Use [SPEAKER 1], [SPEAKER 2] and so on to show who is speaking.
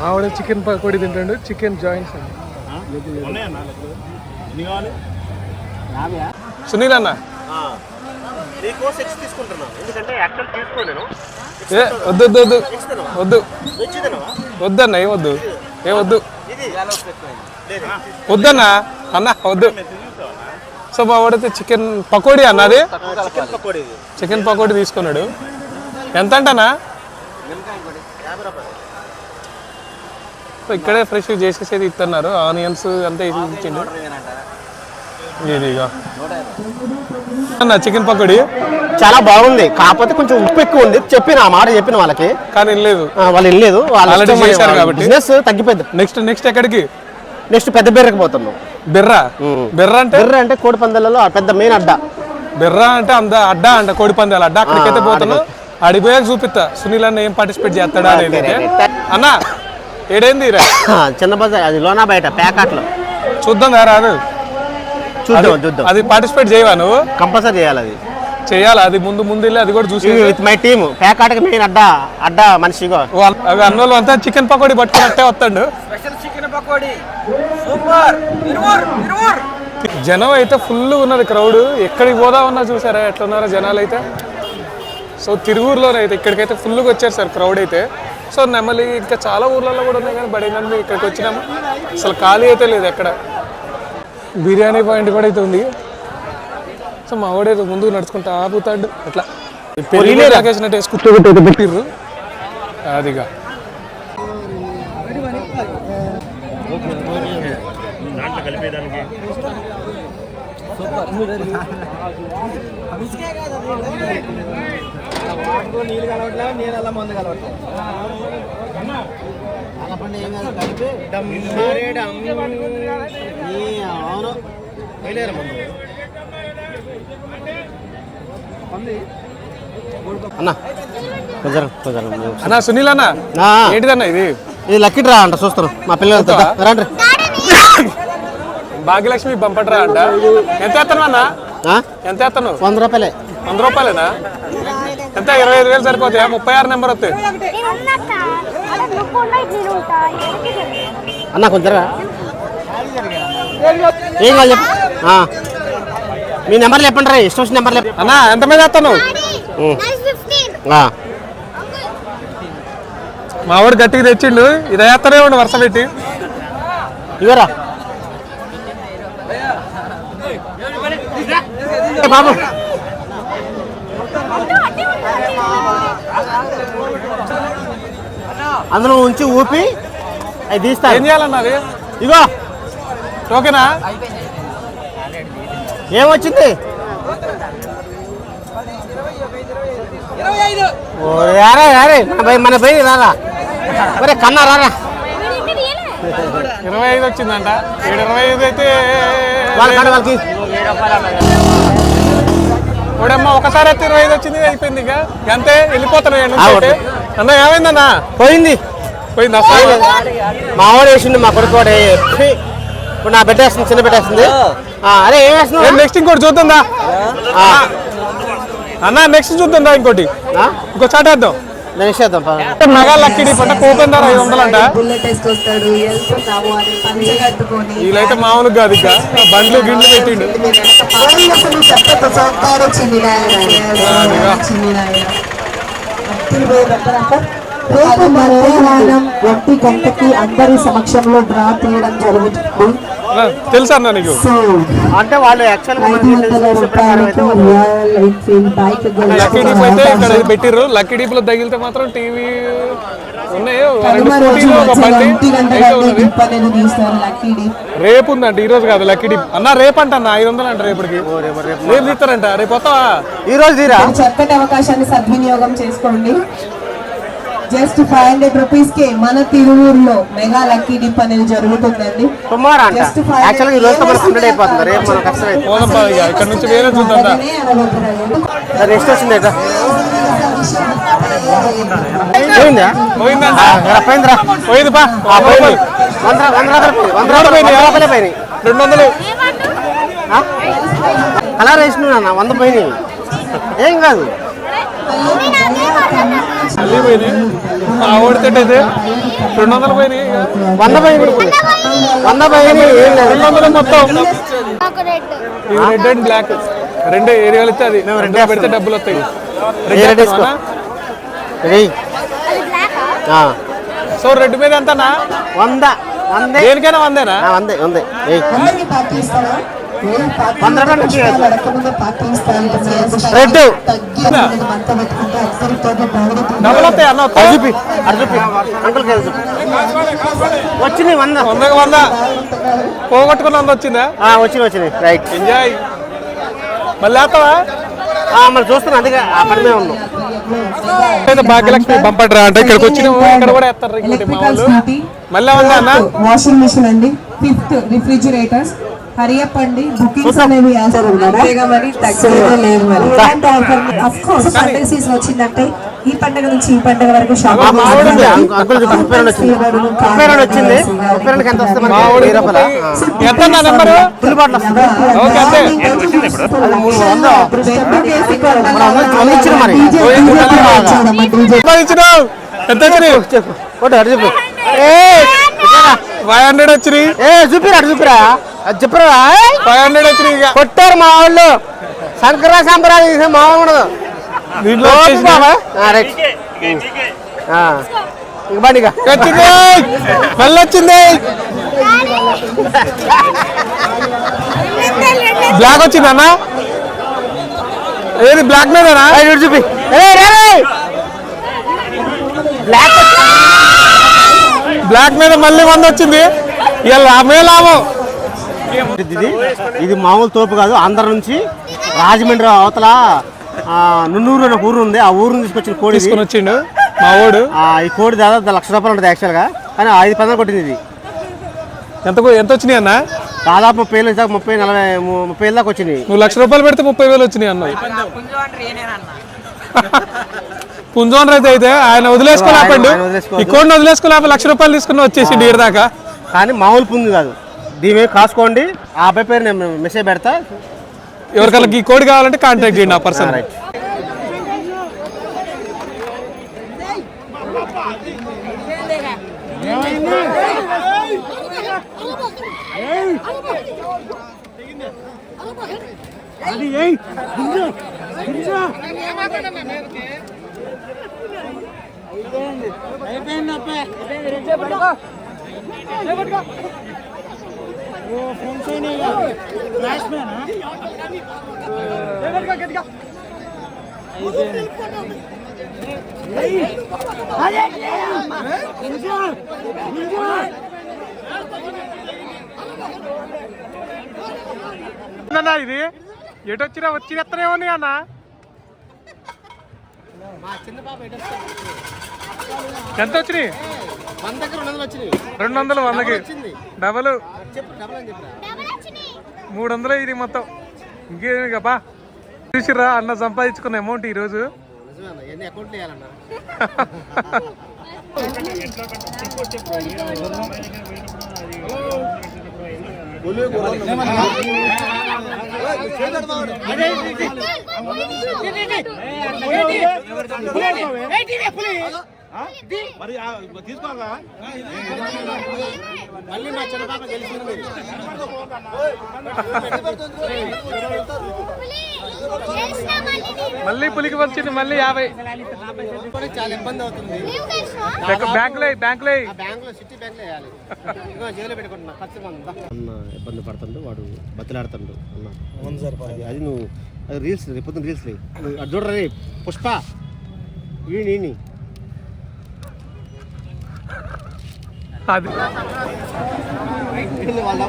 [SPEAKER 1] ఆవిడ చికెన్ పకోడీ తింటాడు. Chicken joints అండి. సునీల్ అన్న వద్దు వద్దు వద్దు వద్దు వద్దన్న ఏం వద్దు ఏం వద్దు వద్దన్నా అన్న వద్దు. సో మా వాడైతే చికెన్ పకోడీ అన్నది చికెన్ పకోడీ తీసుకున్నాడు. ఎంత అంటనా? ఇక్కడే ఫ్రెష్ చేసేసేది ఇస్తున్నారు. ఆనియన్స్ అంతా ఇచ్చిండు. ఇదిగా అన్న చికెన్ పకోడీ
[SPEAKER 2] చాలా బాగుంది. కాకపోతే కొంచెం ఉప్పు ఎక్కువ ఉంది. చెప్పిన ఆ మాట చెప్పిన వాళ్ళకి, కానీ వెళ్ళలేదు. వాళ్ళు వెళ్ళలేదు.
[SPEAKER 1] ఆల్రెడీ చేశారు కాబట్టి
[SPEAKER 2] బిజినెస్ తగ్గిపోయింది.
[SPEAKER 1] నెక్స్ట్ ఎక్కడికి?
[SPEAKER 2] నెక్స్ట్ పెద్ద బెర్రకి పోతున్నాం.
[SPEAKER 1] బెర్రా బెర్రా అంటే
[SPEAKER 2] కోడి పందాలలో పెద్ద మెయిన్ అడ్డా.
[SPEAKER 1] బెర్రా అంటే అడ్డా అంట కోడి పందాల అడ్డా. అక్కడికైతే పోతున్నాం. అడిపోయాక చూపిస్తా సునీల్ అన్న ఏం పార్టిసిపేట్ చేస్తాడా అనేది. అన్న ఏడైంది
[SPEAKER 2] చిన్న బజార్ అది లోనా బయట ప్యాకాట్లో
[SPEAKER 1] చూద్దాం. రాదు
[SPEAKER 2] చూద్దాం.
[SPEAKER 1] అది పార్టిసిపేట్ చేయవా నువ్వు?
[SPEAKER 2] కంపల్సరీ చేయాలి. అది
[SPEAKER 1] చేయాలి. అది ముందు వెళ్ళి అది కూడా చూసి
[SPEAKER 2] విత్ మై టీమ్ ప్యాకాటకి మెయిన్ అడ్డా మనిషిగా
[SPEAKER 1] అవి అన్నోళ్ళు అంతా చికెన్ పకోడీ పట్టుకున్నట్టే వస్తాడు. జనం అయితే ఫుల్ ఉన్నది క్రౌడ్. ఎక్కడికి పోదా ఉన్నా చూసారా ఎట్లా ఉన్నారో జనాలు అయితే. సో తిరువూరులోనే అయితే ఇక్కడికైతే ఫుల్గా వచ్చారు సార్ క్రౌడ్ అయితే. సో నెమ్మలి ఇంకా చాలా ఊర్లలో కూడా ఉన్నాయి కానీ బడేనమ్మ ఇక్కడికి వచ్చినాము. అసలు ఖాళీ అయితే లేదు ఎక్కడ. బిర్యానీ పాయింట్ కూడా అయితే ఉంది. సో మా వాడైతే ముందుకు నడుచుకుంటూ ఆపుతాడు. అట్లా పెళ్ళి రాకేసినట్టు వేసుకుంటూ పెట్టిర్రు. అదిగా
[SPEAKER 3] నీళ్ళు కలవట్లే, నీళ్ళ మందు కలవట్లే.
[SPEAKER 1] అన్న సునీల్ అన్న ఏంటిదన్న ఇది?
[SPEAKER 2] ఇది లక్కీ డ్రా అంట. చూస్తాను మా పిల్లలతో రండి.
[SPEAKER 1] భాగ్యలక్ష్మి బంపట్రా అంట. ఎంత ఎత్తాను అన్న? ఎంత ఎత్తాను?
[SPEAKER 2] 100 రూపాయలే.
[SPEAKER 1] 100 రూపాయలేనా? ఎంత 25,000 సరిపోతాయా? 36 నెంబర్ వస్తాయి
[SPEAKER 2] అన్న. కొంచెం ఏం కాదు చెప్పు. మీ నెంబర్ చెప్పండి రా. ఇష్టం వచ్చిన నెంబర్
[SPEAKER 1] అన్న. ఎంత మీద వేస్తాను? మా వాడు గట్టిగా తెచ్చిండు. ఇది వేస్తానే ఉండు వరుస పెట్టి.
[SPEAKER 2] ఇవరా బాబు. అందులో ఉంచి ఊపి అవి తీస్తా.
[SPEAKER 1] ఏం చేయాలన్నా అది?
[SPEAKER 2] ఇగో
[SPEAKER 1] ఓకేనా?
[SPEAKER 2] ఏమొచ్చింది? మన పోయి రారా మరే కన్నా రారా.
[SPEAKER 1] 25 వచ్చిందంట. 25 అయితే
[SPEAKER 2] వాళ్ళకి
[SPEAKER 1] ఇప్పుడమ్మా ఒకసారి అయితే 25 వచ్చింది. అయిపోయింది. ఇక అంతే వెళ్ళిపోతాను. అన్న ఏమైందన్నా?
[SPEAKER 2] పోయింది.
[SPEAKER 1] మా
[SPEAKER 2] వాడు వేసిండు. మా కొడుకు వాడు ఇప్పుడు నా పెట్టేస్తుంది. చిన్న పెట్టేస్తుంది. అరే ఏం వేస్తున్నావు?
[SPEAKER 1] నెక్స్ట్ ఇంకోటి చూద్దా అన్న? నెక్స్ట్ చూద్దా ఇంకోటి? ఇంకో చాట్ వేద్దాం. మెగా లక్కీ డిప్ అంటే కూపన్ ధర 500 అంట. వీళ్ళైతే మామూలుగా కాదు. ఇక బండ్లు గిడ్లు పెట్టిండు.
[SPEAKER 4] రేపు మధ్యాహ్నం 1 గంటకి అందరి సమక్షంలో డ్రా తీయడం జరుగుతుంది.
[SPEAKER 1] తెలుసా అన్న నీకు?
[SPEAKER 2] అంటే వాళ్ళు
[SPEAKER 1] లక్కీ డీప్ అయితే ఇక్కడ పెట్టిర్రు. లక్కీ డీప్ లో తగిలితే మాత్రం టీవీ ఉన్నాయి. రేపు ఉందంట, ఈ రోజు కాదు. లక్కీ డీప్ అన్న రేపు అంట. 500 అంట రేపటికి. రేపు తీస్తారంట. రేపు వస్తావా?
[SPEAKER 2] ఈ రోజు తీరా.
[SPEAKER 4] చక్కటి అవకాశాన్ని సద్వినియోగం చేసుకోండి. జస్ట్ 500 రూపీస్ కి మన తిరువూరులో మెగా లక్కీ డిప్ అనేది జరుగుతుందండి.
[SPEAKER 1] ఇక్కడ నుంచి వేరే చూద్దాం.
[SPEAKER 2] కలర్ వేసిన 100 పోయినాయి. ఏం కాదు.
[SPEAKER 1] ఓడితే 200 పోయినాయి ఇక.
[SPEAKER 2] 100 పోయింది 100 పోయింది ఏం లేదు
[SPEAKER 1] 200 మొత్తం
[SPEAKER 5] ఒక రెడ్
[SPEAKER 1] ఇది రెడ్ అండ్ బ్లాక్ రెండు ఏరియాలు ఇస్తే అది రెండు పెడితే డబ్బులు వస్తాయి
[SPEAKER 2] ఏ రెడ్ తీసుకో ఏయ్
[SPEAKER 5] అది బ్లాక్
[SPEAKER 1] సో రెడ్ మీద ఎంతనా
[SPEAKER 2] 100
[SPEAKER 1] దేనికైనా 100ఏనా
[SPEAKER 2] 100 ఉంది ఏయ్
[SPEAKER 4] అందరికీ పార్టీ ఇస్తారా? ఏం పార్టీ
[SPEAKER 2] 100 రూపాయలు ఇచ్చి
[SPEAKER 4] అడగకముందే పార్టీ ఇస్తాను.
[SPEAKER 2] రెడ్
[SPEAKER 4] మంత పెట్టుకుంటే అక్షరితో
[SPEAKER 1] డబ్బులు వస్తాయి అన్న
[SPEAKER 2] అది చూపి అంకుల్ కేసు వచ్చింది 100
[SPEAKER 1] 100కి 100 పోగొట్టుకున్న 100 వచ్చిందా
[SPEAKER 2] వచ్చింది రైట్
[SPEAKER 1] ఎంజాయ్ మళ్ళీ వేస్తావా
[SPEAKER 2] మరి చూస్తున్నా అందుకే ఆ పని మీద ఉన్నాం
[SPEAKER 1] భాగ్యలక్ష్మి బంపడ్రా అంటే ఇక్కడికి వచ్చిన ఇక్కడ కూడా వేస్తారు ఇంకోటి మా వాళ్ళు మళ్ళీ ఉందా అన్న
[SPEAKER 4] వాషింగ్ మిషన్ అండి. 5th రిఫ్రిజిరేటర్స్ హరియప్ అండి. బుకింగ్స్ అనేవి మరి తగ్గేదే లేదు మరి. ఇలాంటి ఆఫర్ ఆఫ్ కోర్స్ పండుగ సీజన్ వచ్చిందంటే ఈ పండుగ నుంచి ఈ పండుగ వరకు షాపింగ్
[SPEAKER 2] అంకుల్ వచ్చింది 32 వచ్చింది 32కి ఎంత వస్తుంది
[SPEAKER 1] మా వాడు
[SPEAKER 2] 1000 రూపాయలు
[SPEAKER 1] ఎంత నా నెంబరు
[SPEAKER 2] ఫుల్ బాటిల్ వస్తుంది
[SPEAKER 1] ఓకే అంతే
[SPEAKER 2] ఇచ్చిన మరి
[SPEAKER 1] ఇచ్చినావు ఎంత వచ్చినాయి
[SPEAKER 2] కొట్టు అటు చెప్పు
[SPEAKER 1] 500 వచ్చినాయి
[SPEAKER 2] చూపిరా అది చెప్పరా
[SPEAKER 1] 500 వచ్చినాయి ఇక
[SPEAKER 2] కొట్టారు మా వాళ్ళు సంక్రాంతి తీసే మా వాళ్ళు ఉండదు
[SPEAKER 1] దీంట్లో వచ్చేసినాయి.
[SPEAKER 2] ఇంక బండి ఇక
[SPEAKER 1] వచ్చింది మళ్ళీ వచ్చింది బ్లాక్ వచ్చింది అన్న ఏది బ్లాక్ మీదనా
[SPEAKER 2] ఇటు చూపి బ్లాక్
[SPEAKER 1] బ్లాక్ మీద మళ్ళీ 100 వచ్చింది ఇవాళ లాభమే లాభం
[SPEAKER 2] ఇది మామూలు తోపు కాదు ఆంధ్ర నుంచి రాజమండ్రి అవతల నున్నూరు అనే ఊరు ఉంది ఆ ఊరు తీసుకొచ్చిన కోడి
[SPEAKER 1] తీసుకొని వచ్చిండు మా వాడు
[SPEAKER 2] ఈ కోడి దాదాపు 1,00,000 రూపాయలు ఉంటుంది యాక్చువల్గా కానీ 5 పందాలు కొట్టింది ఇది
[SPEAKER 1] ఎంత వచ్చినాయి అన్న
[SPEAKER 2] దాదాపు 30,000 దాకా 30,000 దాకా వచ్చినాయి
[SPEAKER 1] నువ్వు 1,00,000 రూపాయలు పెడితే 30,000 వచ్చినాయి అన్న పుంజోన్ రైతు అయితే ఆయన వదిలేసుకోలేపండు ఈ కోడిని వదిలేసుకోలేప 1,00,000 రూపాయలు తీసుకుని వచ్చేసి డీర్ దాకా
[SPEAKER 2] కానీ మామూలు పుంజు కాదు దీని మీద కాసుకోండి ఆ అబ్బాయి పేరు నేను మెసేజ్ పెడతా
[SPEAKER 1] ఎవరికైనా ఈ కోడి కావాలంటే కాంటాక్ట్ చేయండి ఆ పర్సన్
[SPEAKER 2] రైట్
[SPEAKER 1] ఇది ఎటొచ్చినా వచ్చినత్తనేమో అన్న ఎంత వచ్చినాయి 200 100కి డబల్ 300 ఇది మొత్తం ఇంకేమి కబా చూసిరా అన్న సంపాదించుకున్న అమౌంట్ ఈరోజు మళ్ళీ పులికి వచ్చింది మళ్ళీ 50
[SPEAKER 2] చాలా ఇబ్బంది అవుతుంది
[SPEAKER 1] బ్యాంకులో
[SPEAKER 2] జైలు పెట్టుకుంటున్నా అన్న ఇబ్బంది పడుతుండు వాడు బతిలాడుతుండు అన్న అది నువ్వు అది రీల్స్ రేపు రీల్స్ అది చూడరా పుష్ప వీణి
[SPEAKER 1] అది
[SPEAKER 2] వాళ్ళు